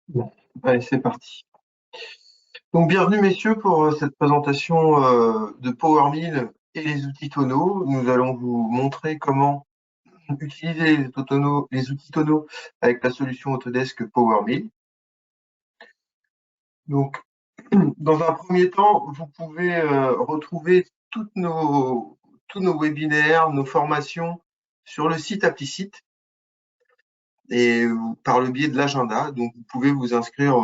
Bon, allez, c'est parti. Donc, bienvenue messieurs pour cette présentation de PowerMill et les outils tonneaux. Nous allons vous montrer comment utiliser les outils tonneaux avec la solution Autodesk PowerMill. Donc, dans un premier temps, vous pouvez retrouver tous nos webinaires, nos formations sur le site Applicite et par le biais de l'agenda. Donc, vous pouvez vous inscrire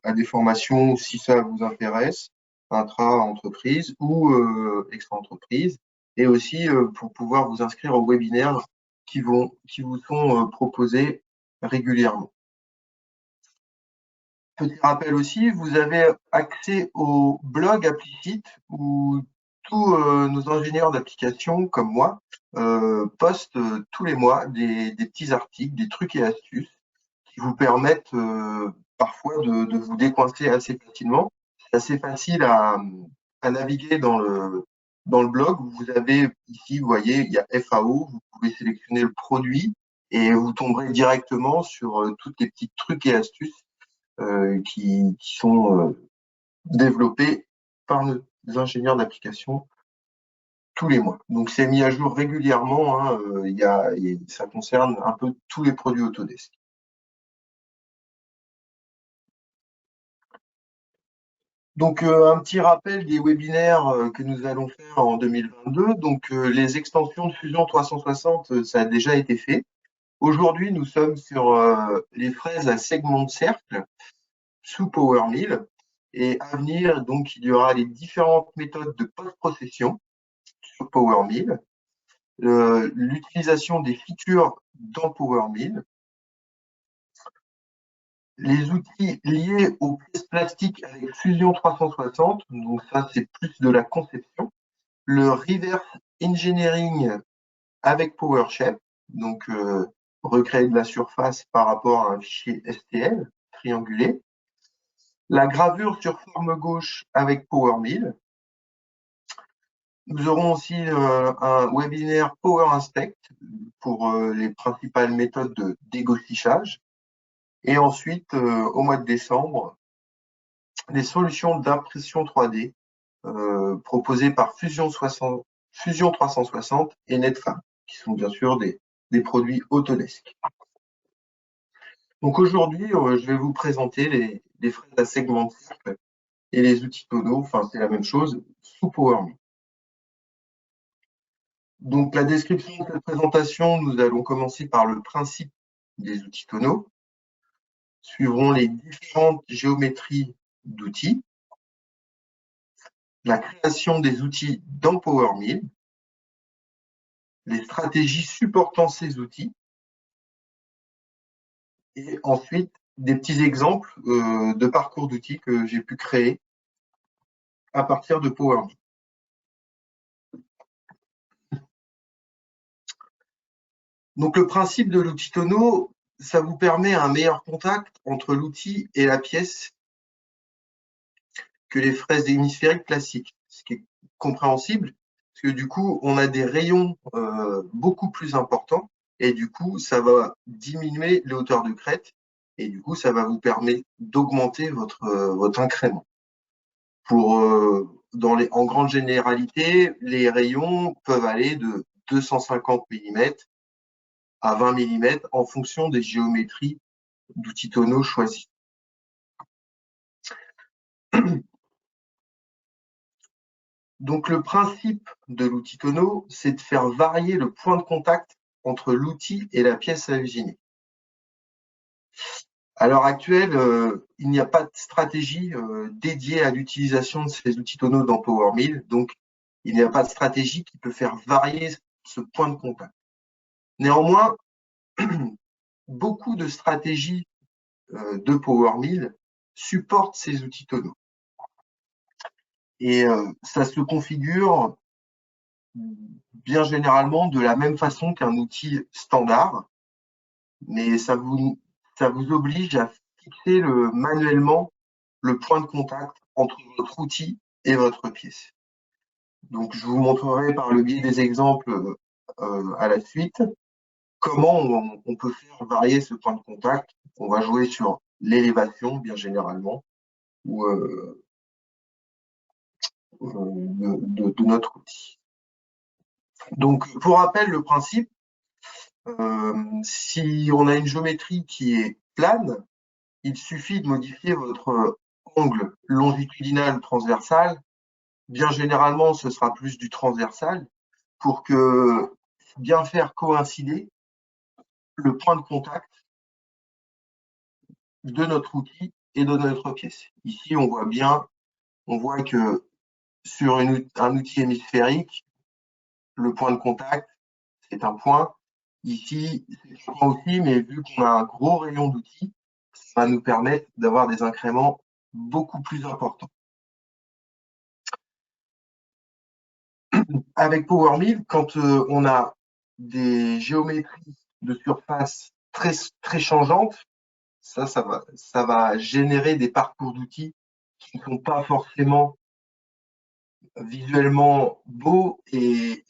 à des formations si ça vous intéresse, intra-entreprise ou extra-entreprise, et aussi pour pouvoir vous inscrire aux webinaires qui vous sont proposés régulièrement. Petit rappel aussi, vous avez accès au blog Applicite où tous nos ingénieurs d'application, comme moi, postent tous les mois des petits articles, des trucs et astuces qui vous permettent parfois de vous décoincer assez facilement. C'est assez facile à naviguer dans le blog. Vous avez ici, vous voyez, il y a FAO, vous pouvez sélectionner le produit et vous tomberez directement sur toutes les petits trucs et astuces qui sont développés par nos ingénieurs d'application tous les mois. Donc c'est mis à jour régulièrement, hein, ça concerne un peu tous les produits Autodesk. Donc un petit rappel des webinaires que nous allons faire en 2022. Donc les extensions de Fusion 360, ça a déjà été fait. Aujourd'hui, nous sommes sur les fraises à segment de cercle sous PowerMill. Et à venir, donc, il y aura les différentes méthodes de post-procession sur PowerMill, l'utilisation des features dans PowerMill, les outils liés aux pièces plastiques avec Fusion 360, donc ça c'est plus de la conception, le reverse engineering avec PowerShell, donc recréer de la surface par rapport à un fichier STL triangulé, la gravure sur forme gauche avec PowerMill. Nous aurons aussi un webinaire Power Inspect pour les principales méthodes de dégossichage. Et ensuite, au mois de décembre, les solutions d'impression 3D proposées par Fusion 360 et Netfab, qui sont bien sûr des produits Autodesk. Donc aujourd'hui, je vais vous présenter les fraises à segment de cercle et les outils tonneaux, enfin c'est la même chose, sous PowerMill. Donc la description de cette présentation, nous allons commencer par le principe des outils tonneaux, suivront les différentes géométries d'outils, la création des outils dans PowerMill, les stratégies supportant ces outils, et ensuite des petits exemples de parcours d'outils que j'ai pu créer à partir de PowerMill. Donc le principe de l'outil tonneau, ça vous permet un meilleur contact entre l'outil et la pièce que les fraises hémisphériques classiques, ce qui est compréhensible, parce que du coup, on a des rayons beaucoup plus importants, et du coup, ça va diminuer les hauteurs de crête, et du coup, ça va vous permettre d'augmenter votre incrément. En grande généralité, les rayons peuvent aller de 250 mm à 20 mm en fonction des géométries d'outils tonneaux choisis. Donc le principe de l'outil tonneau, c'est de faire varier le point de contact entre l'outil et la pièce à usiner. À l'heure actuelle, il n'y a pas de stratégie dédiée à l'utilisation de ces outils tonneaux dans PowerMill, donc il n'y a pas de stratégie qui peut faire varier ce point de contact. Néanmoins, beaucoup de stratégies de PowerMill supportent ces outils tonneaux. Et ça se configure bien généralement de la même façon qu'un outil standard, mais ça vous oblige à fixer manuellement le point de contact entre votre outil et votre pièce. Donc, je vous montrerai par le biais des exemples à la suite comment on peut faire varier ce point de contact. On va jouer sur l'élévation, bien généralement, ou de notre outil. Donc, pour rappel, le principe, si on a une géométrie qui est plane, il suffit de modifier votre angle longitudinal ou transversal. Bien généralement, ce sera plus du transversal pour que bien faire coïncider le point de contact de notre outil et de notre pièce. Ici, on voit que sur un outil hémisphérique, le point de contact, c'est un point. Ici, c'est un point aussi, mais vu qu'on a un gros rayon d'outils, ça va nous permettre d'avoir des incréments beaucoup plus importants. Avec PowerMill, quand on a des géométries de surface très changeantes, ça va générer des parcours d'outils qui ne sont pas forcément visuellement beaux et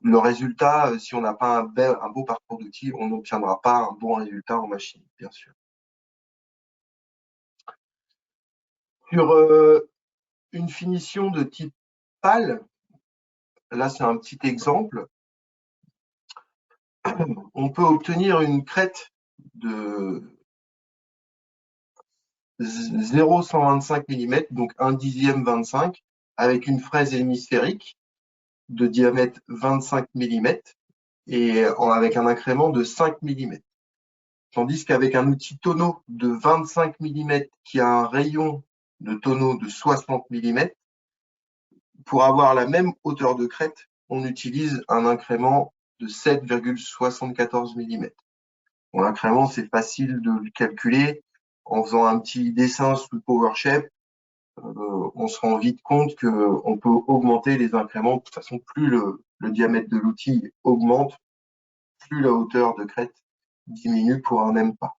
le résultat, si on n'a pas un beau parcours d'outils, on n'obtiendra pas un bon résultat en machine, bien sûr. Sur une finition de type pâle, là c'est un petit exemple, on peut obtenir une crête de 0,125 mm, donc 1/10 25, avec une fraise hémisphérique de diamètre 25 mm et avec un incrément de 5 mm. Tandis qu'avec un outil tonneau de 25 mm qui a un rayon de tonneau de 60 mm, pour avoir la même hauteur de crête, on utilise un incrément de 7,74 mm. Bon, l'incrément, c'est facile de le calculer. En faisant un petit dessin sous PowerShape, on se rend vite compte qu'on peut augmenter les incréments. De toute façon, plus le diamètre de l'outil augmente, plus la hauteur de crête diminue pour un même pas.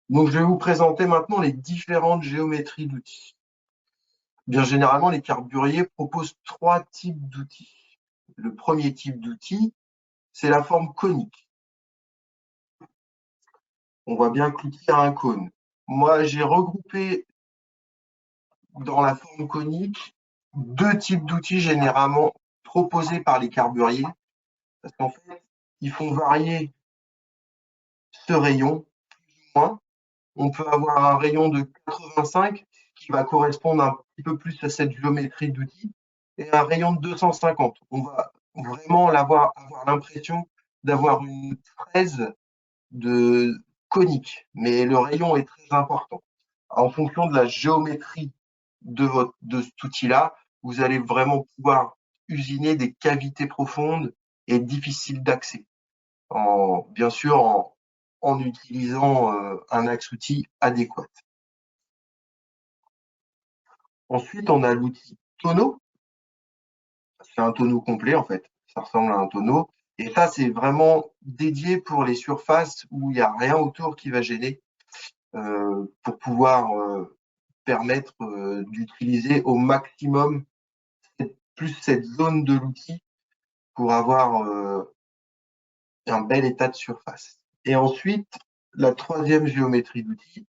Donc, je vais vous présenter maintenant les différentes géométries d'outils. Bien généralement, les carburiers proposent 3 types d'outils. Le premier type d'outil, c'est la forme conique. On voit bien que l'outil a un cône. Moi, j'ai regroupé dans la forme conique 2 types d'outils généralement proposés par les carburiers, parce qu'en fait, ils font varier ce rayon, plus ou moins. On peut avoir un rayon de 85 qui va correspondre un petit peu plus à cette géométrie d'outils, et un rayon de 250. On va vraiment avoir l'impression d'avoir une fraise de conique, mais le rayon est très important. En fonction de la géométrie de cet outil-là, vous allez vraiment pouvoir usiner des cavités profondes et difficiles d'accès. Bien sûr, en utilisant un axe outil adéquat. Ensuite, on a l'outil tonneau. C'est un tonneau complet, en fait. Ça ressemble à un tonneau. Et ça, c'est vraiment dédié pour les surfaces où il n'y a rien autour qui va gêner, pour pouvoir permettre d'utiliser au maximum plus cette zone de l'outil pour avoir un bel état de surface. Et ensuite, la troisième géométrie d'outil,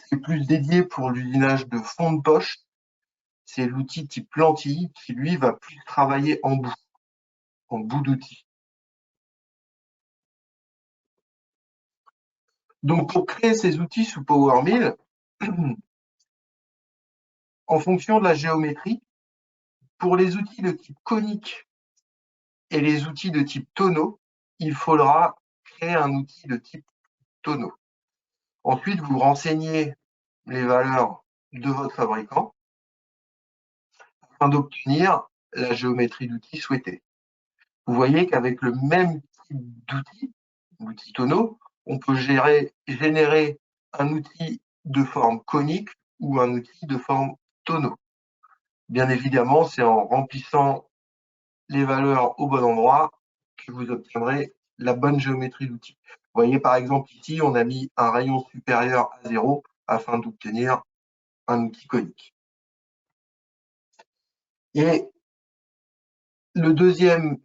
c'est plus dédié pour l'usinage de fond de poche. C'est l'outil type lentille qui, lui, va plus travailler en bout d'outil. Donc, pour créer ces outils sous PowerMill, en fonction de la géométrie, pour les outils de type conique et les outils de type tonneau, il faudra créer un outil de type tonneau. Ensuite, vous renseignez les valeurs de votre fabricant afin d'obtenir la géométrie d'outil souhaitée. Vous voyez qu'avec le même type d'outil, l'outil tonneau, on peut générer un outil de forme conique ou un outil de forme tonneau. Bien évidemment, c'est en remplissant les valeurs au bon endroit que vous obtiendrez la bonne géométrie d'outil. Vous voyez, par exemple, ici, on a mis un rayon supérieur à 0 afin d'obtenir un outil conique. Et le deuxième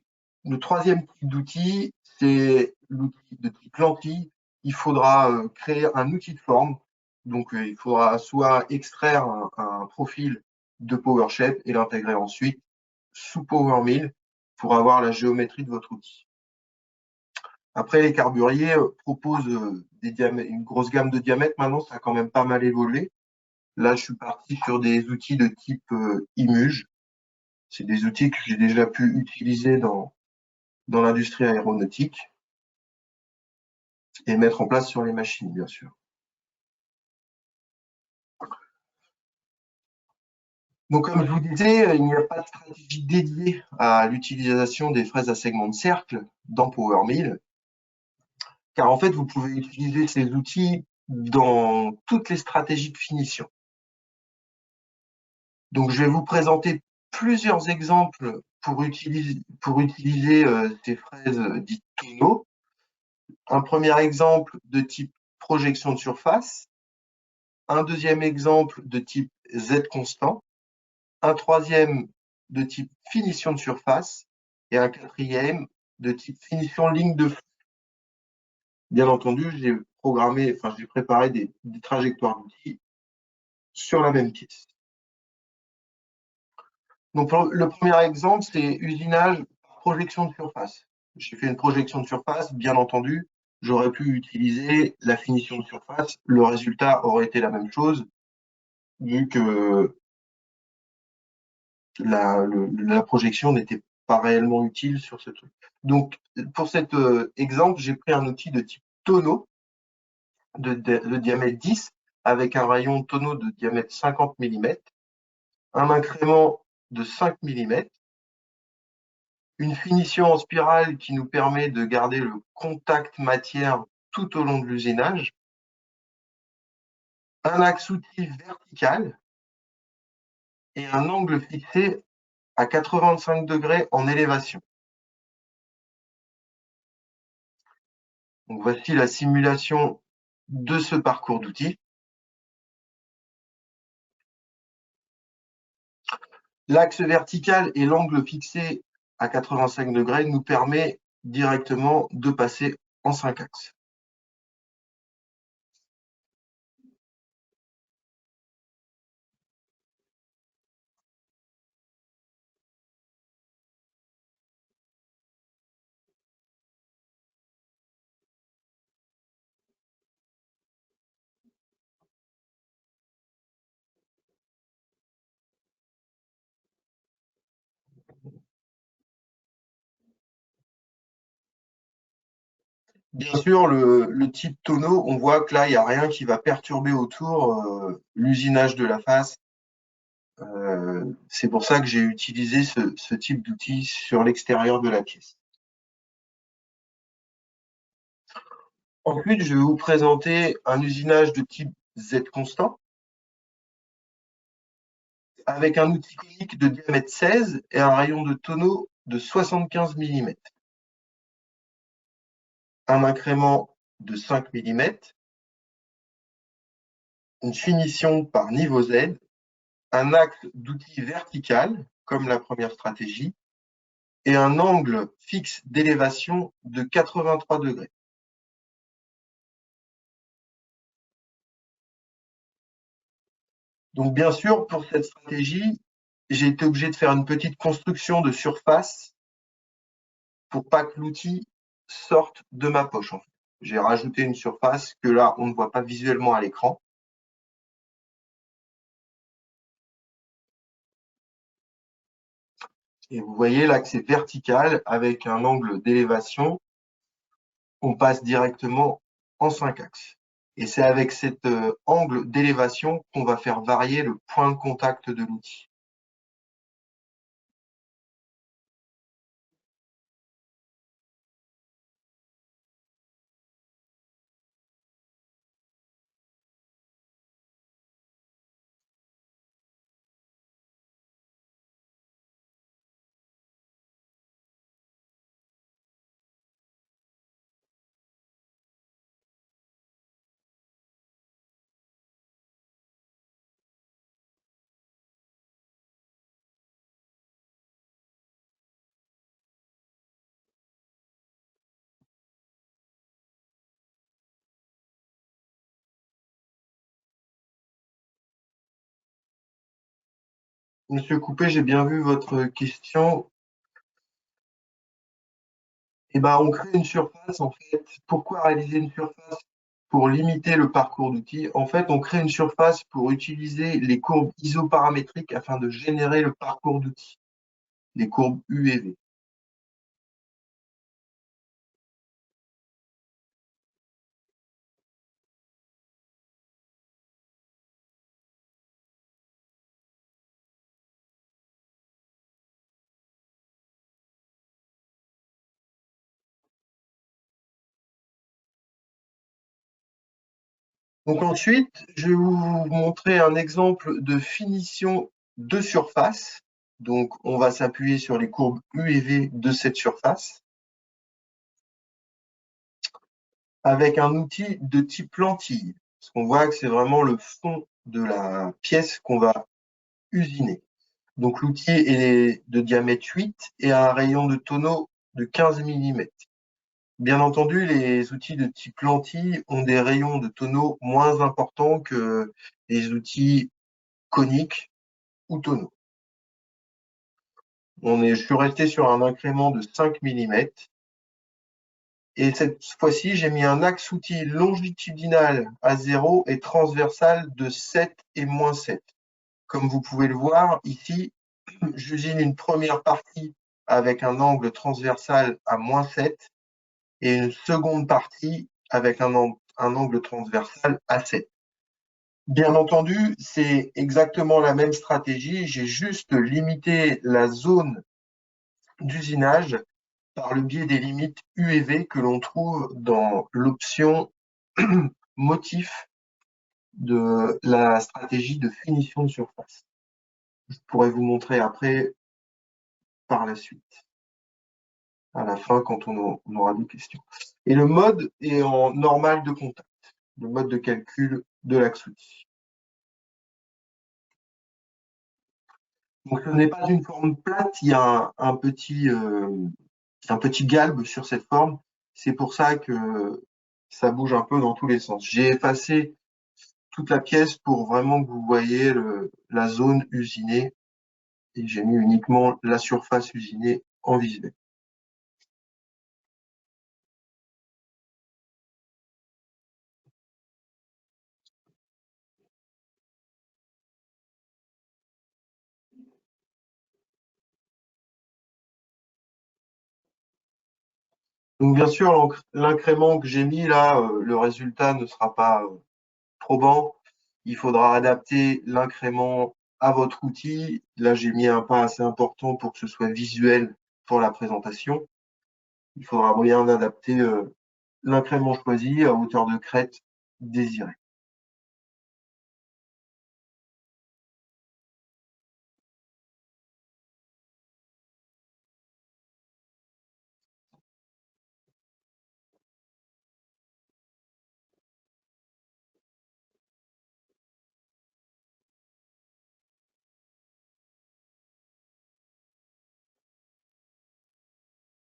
Le troisième type d'outil, c'est l'outil de type lentille. Il faudra créer un outil de forme. Donc, il faudra soit extraire un profil de PowerShape et l'intégrer ensuite sous PowerMill pour avoir la géométrie de votre outil. Après, les carburiers proposent une grosse gamme de diamètres. Maintenant, ça a quand même pas mal évolué. Là, je suis parti sur des outils de type IMUGE. C'est des outils que j'ai déjà pu utiliser dans l'industrie aéronautique et mettre en place sur les machines, bien sûr. Donc, comme je vous disais, il n'y a pas de stratégie dédiée à l'utilisation des fraises à segment de cercle dans PowerMill, car en fait, vous pouvez utiliser ces outils dans toutes les stratégies de finition. Donc, je vais vous présenter plusieurs exemples pour utiliser ces fraises dites tonneaux. Un premier exemple de type projection de surface, un deuxième exemple de type Z constant, un troisième de type finition de surface et un quatrième de type finition ligne de flux. Bien entendu, j'ai préparé des trajectoires d'outils sur la même pièce. Donc, le premier exemple, c'est usinage projection de surface. J'ai fait une projection de surface, bien entendu, j'aurais pu utiliser la finition de surface. Le résultat aurait été la même chose, vu que la projection n'était pas réellement utile sur ce truc. Donc, pour cet exemple, j'ai pris un outil de type tonneau de diamètre 10 avec un rayon tonneau de diamètre 50 mm, un incrément de 5 mm, une finition en spirale qui nous permet de garder le contact matière tout au long de l'usinage, un axe outil vertical et un angle fixé à 85 degrés en élévation. Donc voici la simulation de ce parcours d'outils. L'axe vertical et l'angle fixé à 85 degrés nous permet directement de passer en 5 axes. Bien sûr, le type tonneau, on voit que là, il n'y a rien qui va perturber autour l'usinage de la face. C'est pour ça que j'ai utilisé ce type d'outil sur l'extérieur de la pièce. Ensuite, je vais vous présenter un usinage de type Z constant avec un outil conique de diamètre 16 et un rayon de tonneau de 75 mm. Un incrément de 5 mm, une finition par niveau Z, un axe d'outil vertical, comme la première stratégie, et un angle fixe d'élévation de 83 degrés. Donc, bien sûr, pour cette stratégie, j'ai été obligé de faire une petite construction de surface pour pas que l'outil sorte de ma poche. En fait. J'ai rajouté une surface que là, on ne voit pas visuellement à l'écran. Et vous voyez là que c'est vertical avec un angle d'élévation. On passe directement en 5 axes. Et c'est avec cet angle d'élévation qu'on va faire varier le point de contact de l'outil. Monsieur Coupé, j'ai bien vu votre question. Eh ben, on crée une surface, en fait. Pourquoi réaliser une surface? Pour limiter le parcours d'outils. En fait, on crée une surface pour utiliser les courbes isoparamétriques afin de générer le parcours d'outils, les courbes U et V. Donc ensuite, je vais vous montrer un exemple de finition de surface. Donc, on va s'appuyer sur les courbes U et V de cette surface avec un outil de type lentille. Parce qu'on voit que c'est vraiment le fond de la pièce qu'on va usiner. Donc, l'outil est de diamètre 8 et a un rayon de tonneau de 15 mm. Bien entendu, les outils de type lentille ont des rayons de tonneau moins importants que les outils coniques ou tonneaux. Je suis resté sur un incrément de 5 mm. Et cette fois-ci, j'ai mis un axe outil longitudinal à 0 et transversal de 7 et moins 7. Comme vous pouvez le voir ici, j'usine une première partie avec un angle transversal à moins 7 et une seconde partie avec un angle transversal à 7. Bien entendu, c'est exactement la même stratégie, j'ai juste limité la zone d'usinage par le biais des limites U et V que l'on trouve dans l'option motif de la stratégie de finition de surface. Je pourrais vous montrer après par la suite, à la fin quand on aura des questions. Et le mode est en normal de contact, le mode de calcul de l'axe outil. Donc ce n'est pas une forme plate, il y a un petit galbe sur cette forme. C'est pour ça que ça bouge un peu dans tous les sens. J'ai effacé toute la pièce pour vraiment que vous voyez la zone usinée et j'ai mis uniquement la surface usinée en visuel. Donc bien sûr, l'incrément que j'ai mis là, le résultat ne sera pas probant. Il faudra adapter l'incrément à votre outil. Là, j'ai mis un pas assez important pour que ce soit visuel pour la présentation. Il faudra bien adapter l'incrément choisi à hauteur de crête désirée.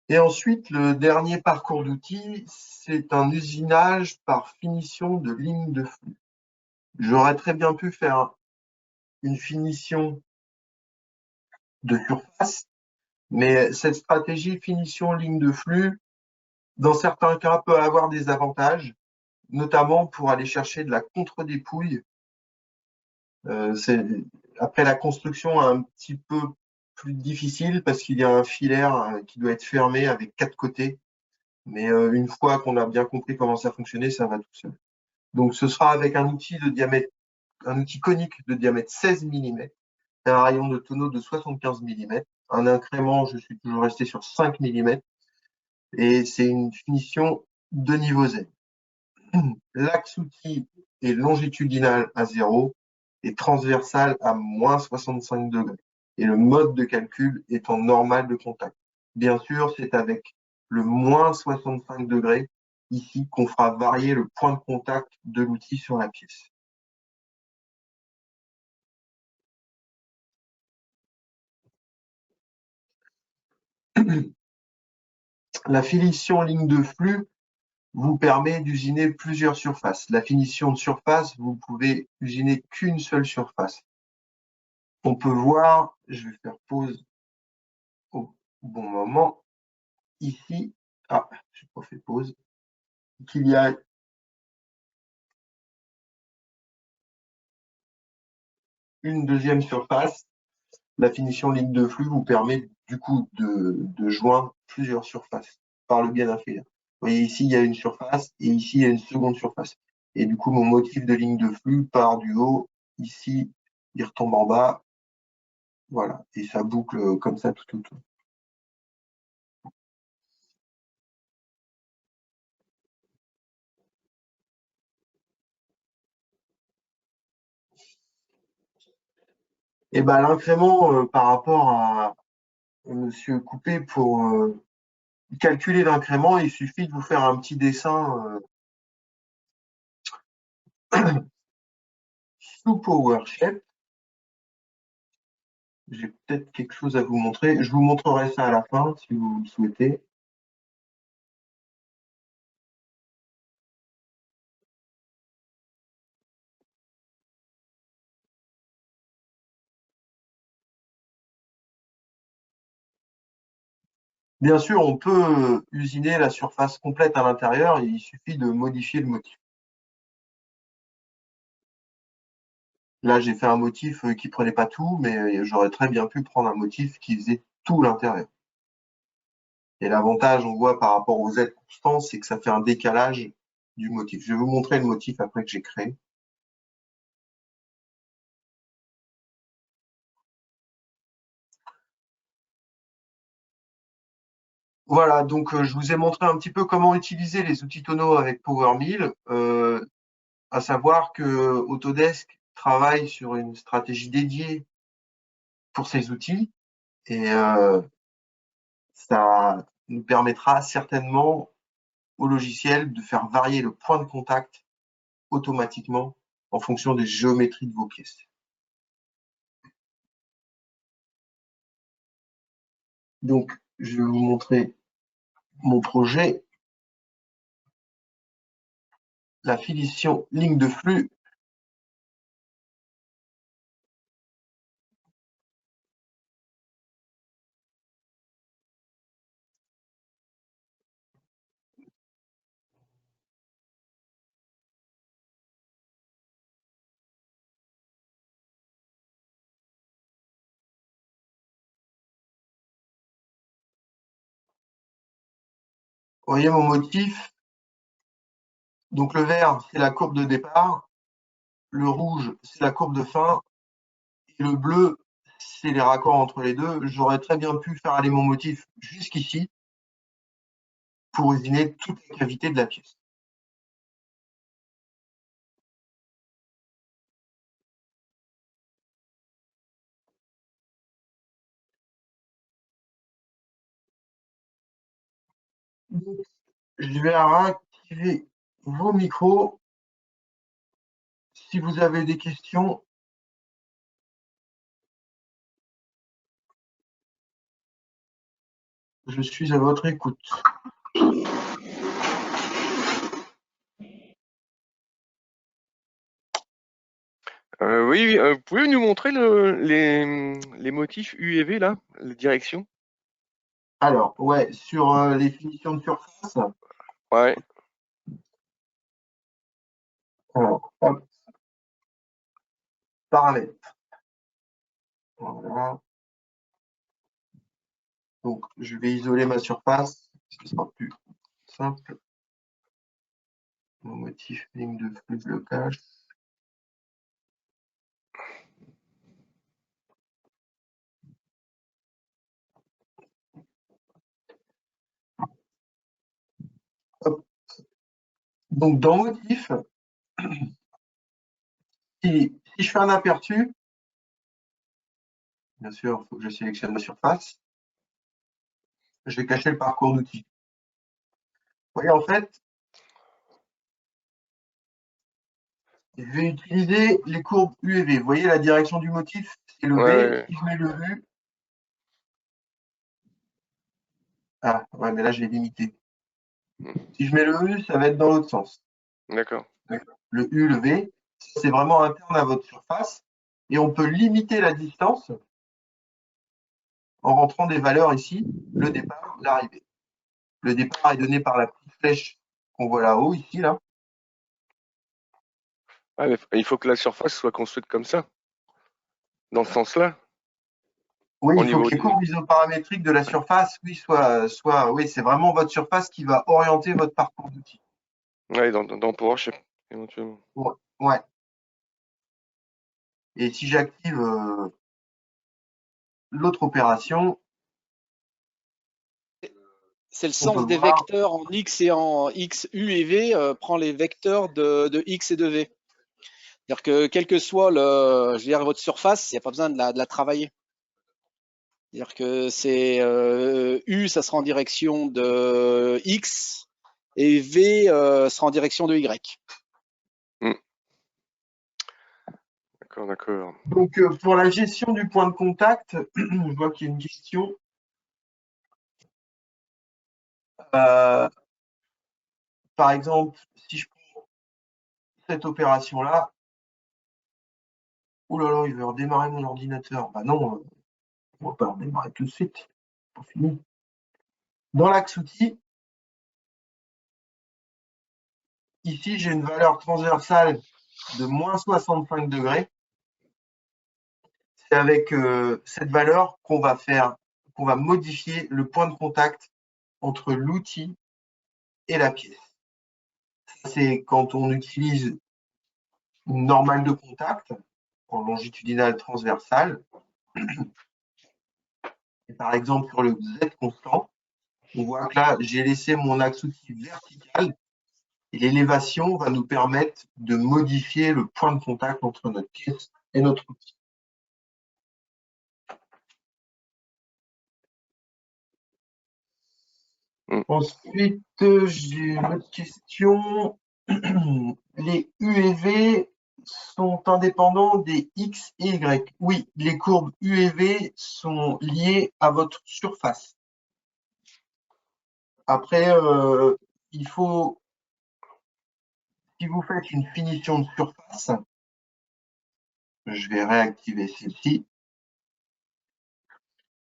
Et ensuite, le dernier parcours d'outils, c'est un usinage par finition de ligne de flux. J'aurais très bien pu faire une finition de surface, mais cette stratégie finition ligne de flux, dans certains cas, peut avoir des avantages, notamment pour aller chercher de la contre-dépouille. Après la construction un petit peu plus difficile parce qu'il y a un filaire qui doit être fermé avec 4 côtés. Mais une fois qu'on a bien compris comment ça fonctionnait, ça va tout seul. Donc ce sera avec un outil un outil conique de diamètre 16 mm, un rayon de tonneau de 75 mm, un incrément, je suis toujours resté sur 5 mm, et c'est une finition de niveau Z. L'axe outil est longitudinal à 0 et transversal à moins 65 degrés. Et le mode de calcul est en normal de contact. Bien sûr, c'est avec le moins 65 degrés ici qu'on fera varier le point de contact de l'outil sur la pièce. La finition ligne de flux vous permet d'usiner plusieurs surfaces. La finition de surface, vous pouvez usiner qu'une seule surface. on peut voir, je vais faire pause au bon moment, ici, ah, j'ai pas fait pause, qu'il y a une deuxième surface. La finition ligne de flux vous permet du coup de joindre plusieurs surfaces par le biais d'un filler. Vous voyez ici, il y a une surface et ici, il y a une seconde surface. Et du coup, mon motif de ligne de flux part du haut. Ici, il retombe en bas. Voilà. Et ça boucle comme ça tout autour. Et ben, l'incrément par rapport à Monsieur Coupé, pour calculer l'incrément, il suffit de vous faire un petit dessin sous PowerShell. J'ai peut-être quelque chose à vous montrer. Je vous montrerai ça à la fin si vous le souhaitez. Bien sûr, on peut usiner la surface complète à l'intérieur, il suffit de modifier le motif. Là, j'ai fait un motif qui prenait pas tout, mais j'aurais très bien pu prendre un motif qui faisait tout l'intérieur. Et l'avantage, on voit par rapport aux Z constants, c'est que ça fait un décalage du motif. Je vais vous montrer le motif après que j'ai créé. Voilà, donc je vous ai montré un petit peu comment utiliser les outils tonneaux avec PowerMill, à savoir que Autodesk travaille sur une stratégie dédiée pour ces outils et ça nous permettra certainement au logiciel de faire varier le point de contact automatiquement en fonction des géométries de vos pièces. Donc, je vais vous montrer mon projet, la finition ligne de flux. Vous voyez mon motif. Donc, le vert, c'est la courbe de départ. Le rouge, c'est la courbe de fin. Et le bleu, c'est les raccords entre les deux. J'aurais très bien pu faire aller mon motif jusqu'ici pour usiner toutes les cavités de la pièce. Donc, je vais réactiver vos micros. Si vous avez des questions, je suis à votre écoute. Oui, vous pouvez nous montrer les motifs U et V là, les directions? Alors, ouais, sur les finitions de surface, Ouais. alors, hop, paramètres. Voilà. Donc, je vais isoler ma surface, ce sera plus simple. Mon motif ligne de flux blocage. Hop. Donc, dans motif, si je fais un aperçu, bien sûr, il faut que je sélectionne ma surface. Je vais cacher le parcours d'outils. Vous voyez, en fait, je vais utiliser les courbes U et V. Vous voyez, la direction du motif, c'est le Ouais, V. ouais. Si je mets le U, ah, ouais, mais là, je l'ai limité. Si je mets le U, ça va être dans l'autre sens. D'accord. Le U, le V, c'est vraiment interne à votre surface. et on peut limiter la distance en rentrant des valeurs ici, le départ, l'arrivée. Le départ est donné par la petite flèche qu'on voit là-haut, ici, là. Ah, mais il faut que la surface soit construite comme ça, dans ce sens-là, Oui, au il faut niveau que les du. courbes isoparamétriques de la surface, oui, oui, c'est vraiment votre surface qui va orienter votre parcours d'outil. Ouais, dans PowerShell, éventuellement. Ouais. Ouais. Et si j'active l'autre opération, C'est le on peut sens des voir. vecteurs en X et en X, U et V prend les vecteurs de X et de V. C'est-à-dire que quel que soit je veux dire, votre surface, il n'y a pas besoin de la travailler. C'est-à-dire que c'est U, ça sera en direction de X et V sera en direction de Y. D'accord, d'accord. Donc, pour la gestion du point de contact, je vois qu'il y a une question. Par exemple, si je prends cette opération-là, oh là là, il veut redémarrer mon ordinateur. Bah non, on va pas redémarrer tout de suite. C'est pas fini. Dans l'axe outil, ici, j'ai une valeur transversale de moins 65 degrés. C'est avec cette valeur qu'on va modifier le point de contact entre l'outil et la pièce. C'est quand on utilise une normale de contact en longitudinale transversale. Et par exemple, sur le Z constant, on voit que là, j'ai laissé mon axe outil vertical et l'élévation va nous permettre de modifier le point de contact entre notre pièce et notre outil. Ensuite, j'ai une autre question. Les U et V sont indépendants des X et Y. Oui, les courbes U et V sont liées à votre surface. Après, il faut, si vous faites une finition de surface, je vais réactiver celle-ci.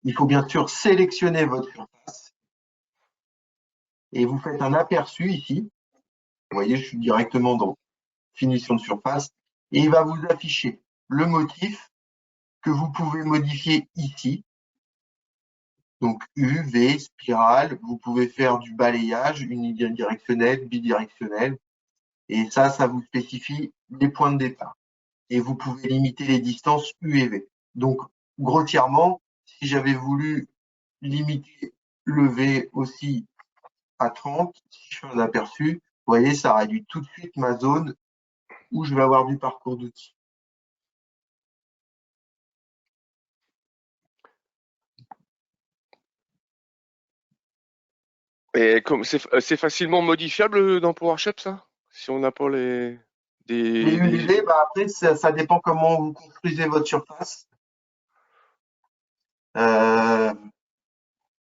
Il faut bien sûr sélectionner votre surface et vous faites un aperçu ici. Vous voyez, je suis directement dans finition de surface et il va vous afficher le motif que vous pouvez modifier ici. Donc U, V, spirale, vous pouvez faire du balayage unidirectionnel, bidirectionnel et ça vous spécifie les points de départ. Et vous pouvez limiter les distances U et V. Donc, grossièrement, si j'avais voulu limiter le V aussi à 30, si je fais un aperçu, vous voyez, ça réduit tout de suite ma zone où je vais avoir du parcours d'outils. Et comme c'est facilement modifiable dans PowerShell, ça? Si on n'a pas les Les U et des. V, bah après, ça dépend comment vous construisez votre surface.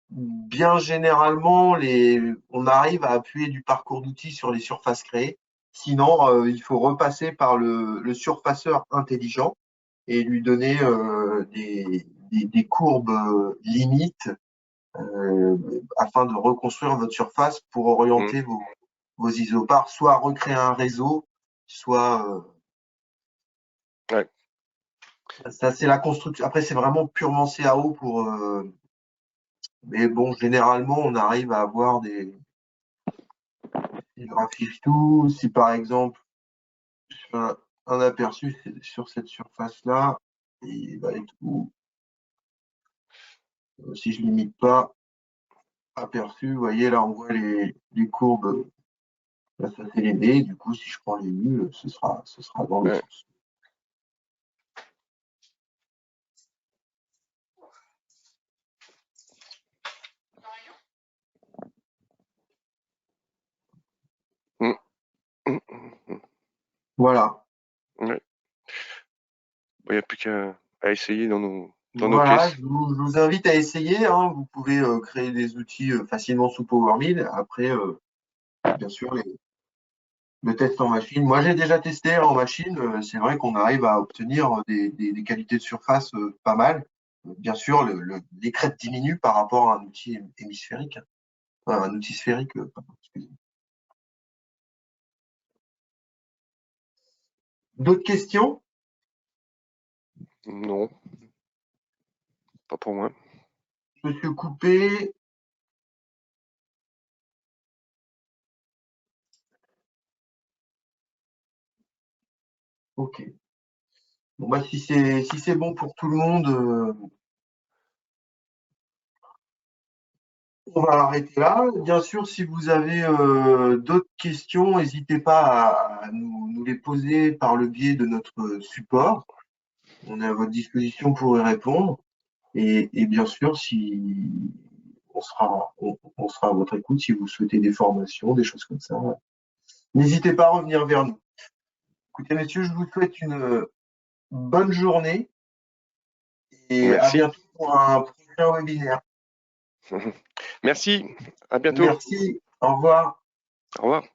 Bien généralement, on arrive à appuyer du parcours d'outils sur les surfaces créées. Sinon, il faut repasser par le surfaceur intelligent et lui donner des courbes limites afin de reconstruire votre surface pour orienter vos isopars, soit recréer un réseau, soit Ouais. ça c'est la construction. Après, c'est vraiment purement CAO pour mais bon, généralement, on arrive à avoir des graphiques tout. Si par exemple, je fais un aperçu sur cette surface-là, et bah, et tout. Si je limite pas aperçu, vous voyez là, on voit les courbes. Là, ça c'est les D. Du coup, si je prends les U, ce sera dans le Ouais. sens. Voilà. Ouais. Il n'y a plus qu'à essayer dans nos Voilà, pièces. je vous invite à essayer. Hein. Vous pouvez créer des outils facilement sous PowerMill. Après, bien sûr, le test en machine. Moi, j'ai déjà testé en machine. C'est vrai qu'on arrive à obtenir des qualités de surface pas mal. Bien sûr, les crêtes diminuent par rapport à un outil hémisphérique. Un outil sphérique, pardon, excusez-moi. D'autres questions? Non, pas pour moi. Monsieur Coupé. Ok. Bon, bah, si c'est bon pour tout le monde, on va arrêter là. Bien sûr, si vous avez d'autres questions, n'hésitez pas à nous les poser par le biais de notre support. On est à votre disposition pour y répondre. Et bien sûr, si on sera à votre écoute si vous souhaitez des formations, des choses comme ça. N'hésitez pas à revenir vers nous. Écoutez, messieurs, je vous souhaite une bonne journée et à Merci. bientôt pour un prochain webinaire. Merci. À bientôt. Merci. Au revoir. Au revoir.